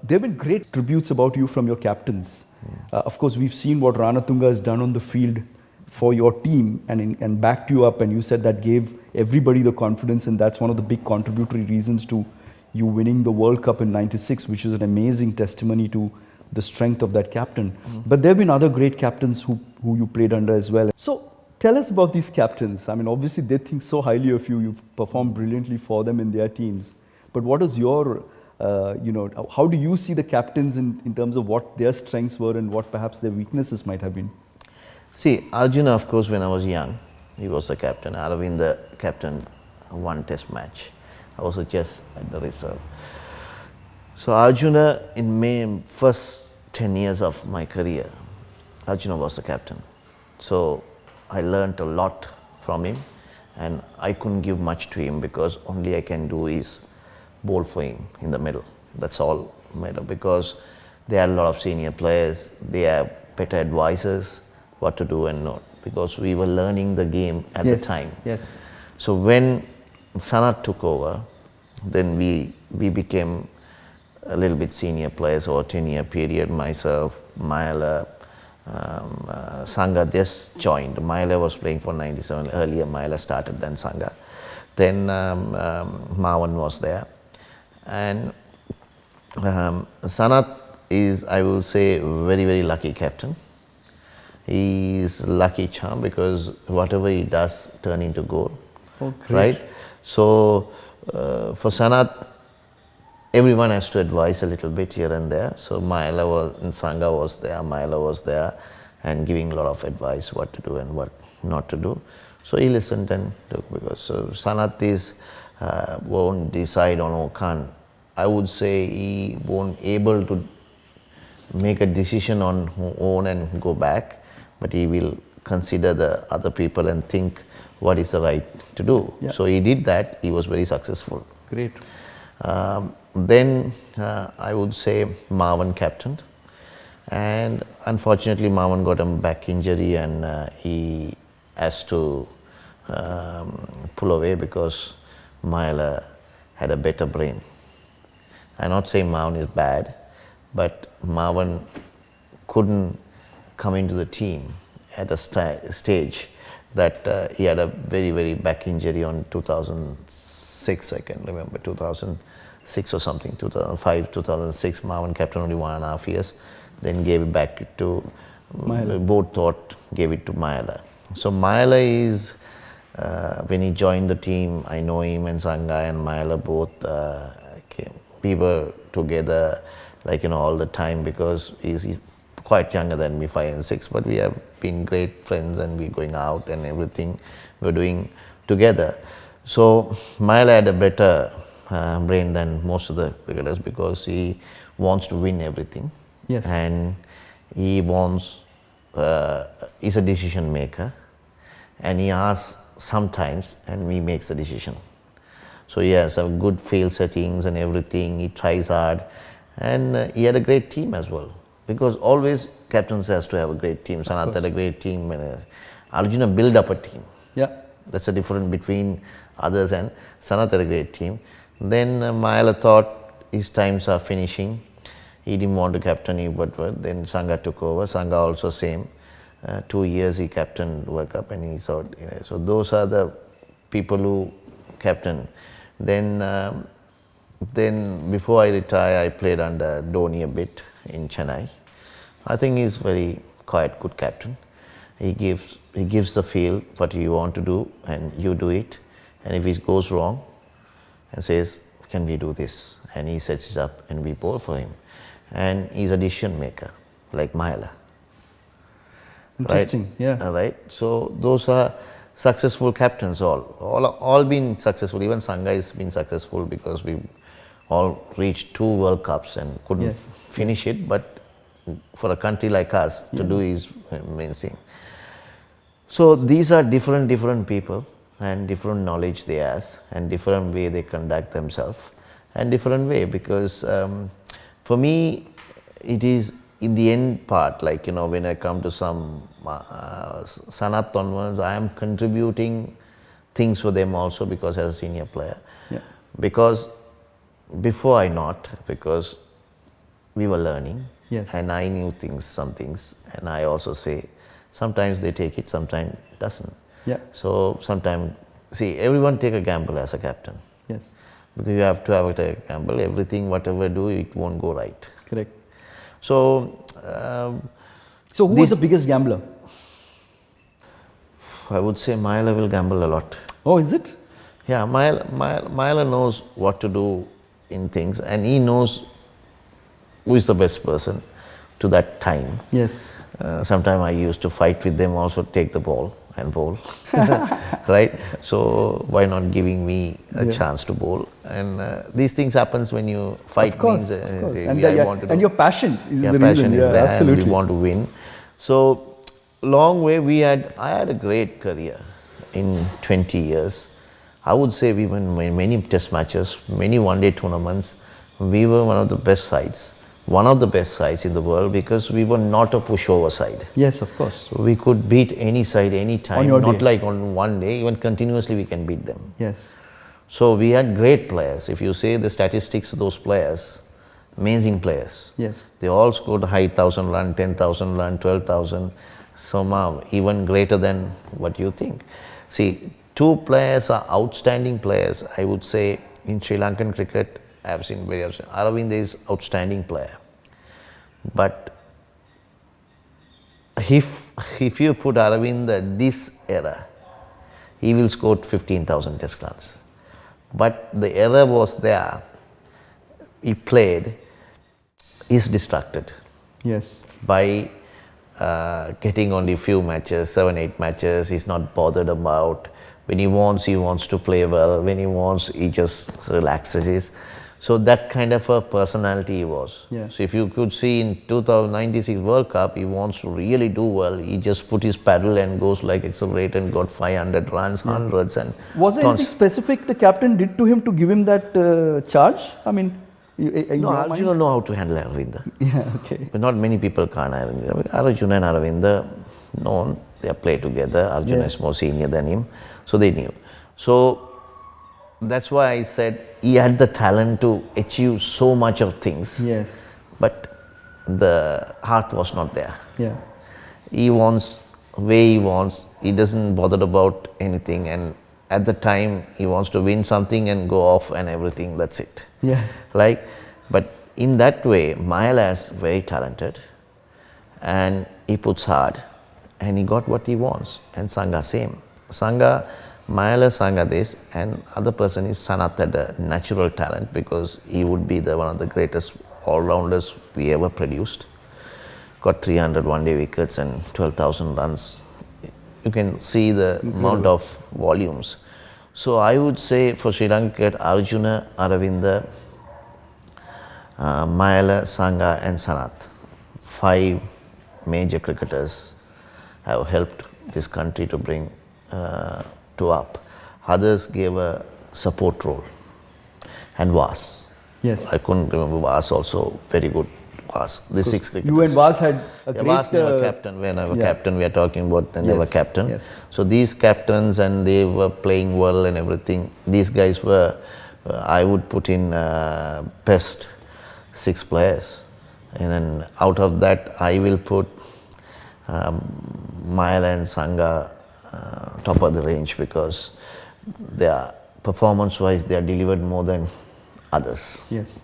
There have been great tributes about you from your captains. Of course, we've seen what Ranatunga has done on the field for your team and backed you up, and you said that gave everybody the confidence, and that's one of the big contributory reasons to you winning the World Cup in '96, which is an amazing testimony to the strength of that captain. But there have been other great captains who you played under as well. So tell us about these captains. I mean, obviously they think so highly of you. You've performed brilliantly for them in their teams. But what is your, how do you see the captains in terms of what their strengths were and what perhaps their weaknesses might have been? See, Arjuna, of course, when I was young, he was the captain. Aravind, the captain, one test match. I was just at the reserve. So Arjuna, in May, first 10 years of my career, Arjuna was the captain. So I learned a lot from him, and I couldn't give much to him because only I can do is bowl for him in the middle. That's all, because there are a lot of senior players, they have better advisors what to do and not, because we were learning the game at the time. Yes. So when Sanat took over, then we became a little bit senior players over 10-year period. Myself, Mayala, Sangha just joined. Mayala was playing for 97. Earlier, Mayala started, then Sangha. Then Mavan was there. And Sanat is, I will say, very, very lucky captain. He is lucky charm because whatever he does turn into goal. Oh, right? So for Sanat, everyone has to advise a little bit here and there. So Mayala was, and Sangha was there, Mayala was there, and giving a lot of advice what to do and what not to do. So he listened and took, because Sanat is won't decide on Okan. I would say he won't able to make a decision on own and go back, but he will consider the other people and think what is the right to do. Yeah. So he did that. He was very successful. Great. Then I would say Mavan captained, and unfortunately Mavan got a back injury and he has to pull away because Mayala had a better brain. I'm not saying Mavan is bad, but Mavan couldn't come into the team at a stage that he had a very, very back injury on 2006, I can remember, 2006 or something, 2005, 2006, Mavan captain only 1.5 years, then gave it back to, both thought gave it to Mayala. So Mayala is, when he joined the team, I know him and Sangha and Mayala both came. We were together all the time because he's quite younger than me, 5 and 6, but we have been great friends and we're going out and everything we're doing together. So Mayala had a better brain than most of the cricketers because he wants to win everything. Yes. And he wants, he's a decision maker, and he asks sometimes and he makes the decision. So he has a good field settings and everything, he tries hard, and he had a great team as well. Because always captains has to have a great team. Sanat had a great team. Arjuna build up a team. Yeah. That's the difference between others, and Sanat had a great team. Then Mayala thought his times are finishing. He didn't want to captain him, but then Sangha took over. Sangha also same. 2 years he captained World Cup, and he thought, so those are the people who captain. Then before I retire, I played under Dhoni a bit in Chennai. I think he's very quiet, good captain. He gives the field what you want to do, and you do it. And if it goes wrong, and says, can we do this? And he sets it up, and we bowl for him. And he's a decision maker, like Mayala. Interesting, right? yeah. Right. So those are successful captains. All been successful. Even Sangha has been successful because we all reached 2 World Cups and couldn't finish it. But for a country like us to do is amazing. So these are different people and different knowledge they have and different way they conduct themselves and different way, because for me it is in the end part, when I come to some Sanat onwards, I am contributing things for them also because as a senior player. Yeah. Because before I not, because we were learning. Yes. And I knew some things, and I also say, sometimes they take it, sometimes doesn't. Yeah. So sometimes, see, everyone take a gamble as a captain. Yes. Because you have to have a gamble. Everything, whatever do, it won't go right. Correct. So, So who was the biggest gambler? I would say Muttiah will gamble a lot. Oh, is it? Yeah, Muttiah knows what to do in things, and he knows who is the best person to that time. Yes. Sometimes I used to fight with them also, take the ball and bowl, right? So why not giving me a chance to bowl? And these things happens when you fight. Of course, means, of course. say, And your passion is the passion reason. is there, absolutely. and we want to win. So long way I had a great career in 20 years. I would say we won many test matches, many one-day tournaments. We were one of the best sides in the world, because we were not a pushover side. Yes, of course. So we could beat any side any time, not day. like on one day, even continuously we can beat them. Yes. So we had great players. If you say the statistics of those players, amazing players. Yes. They all scored high 1,000 run, 10,000 run, 12,000, some even greater than what you think. See, two players are outstanding players. I would say in Sri Lankan cricket, I have seen very outstanding. Aravind is outstanding player. But if you put Aravind this era, he will score 15,000 test runs. But the error was there. He played, he's distracted. Yes. By getting only few matches, 7, 8 matches, he's not bothered about. When he wants to play well. When he wants, he just relaxes. So that kind of a personality he was. Yeah. So if you could see in 2096 World Cup, he wants to really do well. He just put his paddle and goes like accelerate and got 500 runs, hundreds and... Was there anything specific the captain did to him to give him that charge? I mean... No, Arjuna know how to handle Aravinda. Yeah, okay. But not many people can. Arjuna and Aravinda known, they play together. Arjuna is more senior than him, so they knew. So that's why I said he had the talent to achieve so much of things. Yes. But the heart was not there. Yeah. He wants way he wants. He doesn't bother about anything, and at the time he wants to win something and go off and everything. That's it. Yeah. But in that way, Muttiah is very talented, and he puts hard, and he got what he wants. And Sangha same. Muttiah Sangha this, and other person is Sanath had a natural talent, because he would be one of the greatest all-rounders we ever produced. Got 300 one-day wickets and 12,000 runs. You can see the amount of volumes. So I would say for Sri Lanka, Arjuna, Aravinda, Muttiah, Sangha and Sanath, 5 major cricketers have helped this country to bring to up. Others gave a support role. And Vas. Yes. I couldn't remember Vas also, very good Vas. These 6 cricketers. You and Vas had a great... Vas never captain. Whenever captain, we are talking about they never captain. Yes. So these captains, and they were playing well and everything. These guys were, I would put in best 6 players. And then out of that, I will put Muttiah and Sangha top of the range, because they are performance-wise, they are delivered more than others. Yes.